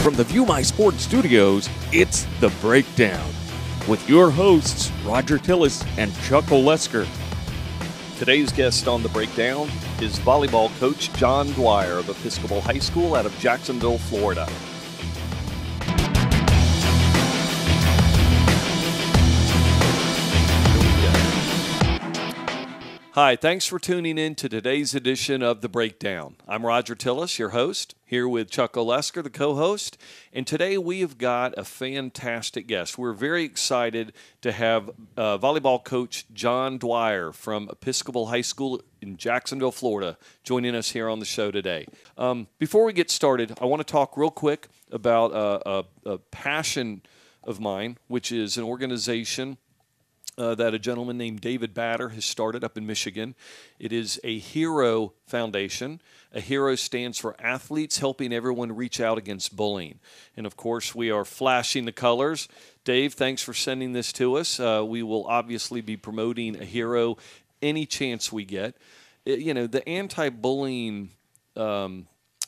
From the View My Sports studios, it's The Breakdown with your hosts, Roger Tillis and Chuck Olesker. Today's guest on The Breakdown is volleyball coach John Dwyer of Episcopal High School out of Jacksonville, Florida. Hi, thanks for tuning in to today's edition of The Breakdown. I'm Roger Tillis, your host, here with Chuck Olesker, the co-host, and today we have got a fantastic guest. We're very excited to have volleyball coach John Dwyer from Episcopal High School in Jacksonville, Florida, joining us here on the show today. Before we get started, I want to talk real quick about a passion of mine, which is an organization that a gentleman named David Batter has started up in Michigan. It is a H.E.R.O foundation. A H.E.R.O stands for Athletes Helping Everyone Reach Out Against Bullying. And of course, we are flashing the colors. Dave, thanks for sending this to us. We will obviously be promoting a H.E.R.O any chance we get. The anti-bullying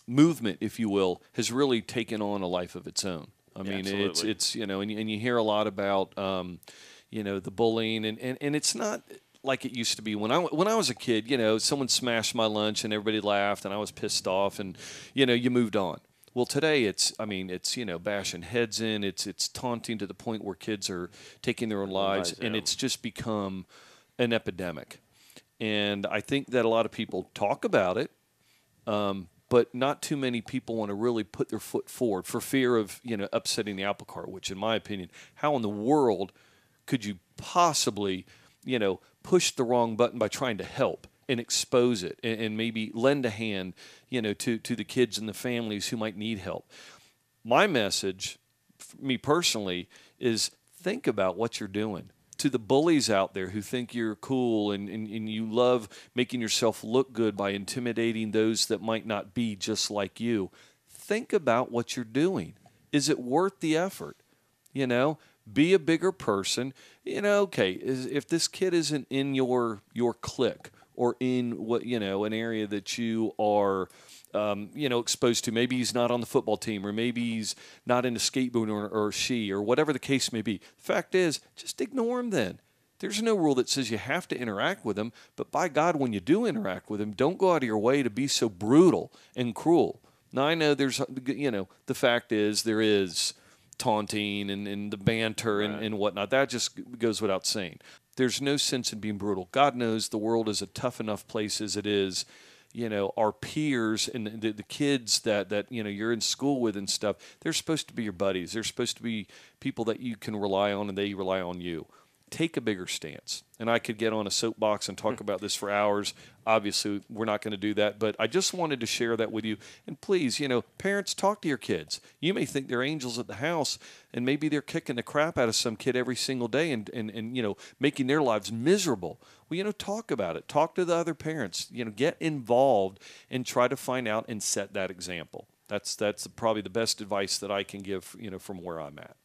movement, if you will, has really taken on a life of its own. I mean, absolutely. it's and you hear a lot about the bullying, and it's not like it used to be. When I was a kid, someone smashed my lunch and everybody laughed and I was pissed off and, you moved on. Well, today it's bashing heads in, it's taunting to the point where kids are taking their own lives, and it's just become an epidemic. And I think that a lot of people talk about it, but not too many people want to really put their foot forward for fear of, upsetting the apple cart, which in my opinion, how in the world could you possibly, push the wrong button by trying to help and expose it and maybe lend a hand, to the kids and the families who might need help? My message, me personally, is think about what you're doing. To the bullies out there who think you're cool and you love making yourself look good by intimidating those that might not be just like you, think about what you're doing. Is it worth the effort? Be a bigger person. If this kid isn't in your clique or in an area that you are, exposed to, maybe he's not on the football team, or maybe he's not into skateboarding or she, or whatever the case may be. The fact is, just ignore him then. There's no rule that says you have to interact with him, but by God, when you do interact with him, don't go out of your way to be so brutal and cruel. Now, I know there's, the fact is there is taunting and the banter and whatnot. That just goes without saying. There's no sense in being brutal. God knows the world is a tough enough place as it is. Our peers and the kids that you're in school with and stuff, they're supposed to be your buddies. They're supposed to be people that you can rely on and they rely on you. Take a bigger stance. And I could get on a soapbox and talk about this for hours. Obviously, we're not going to do that, but I just wanted to share that with you. And please, parents, talk to your kids. You may think they're angels at the house, and maybe they're kicking the crap out of some kid every single day and making their lives miserable. Well, talk about it. Talk to the other parents. Get involved and try to find out and set that example. That's probably the best advice that I can give, from where I'm at.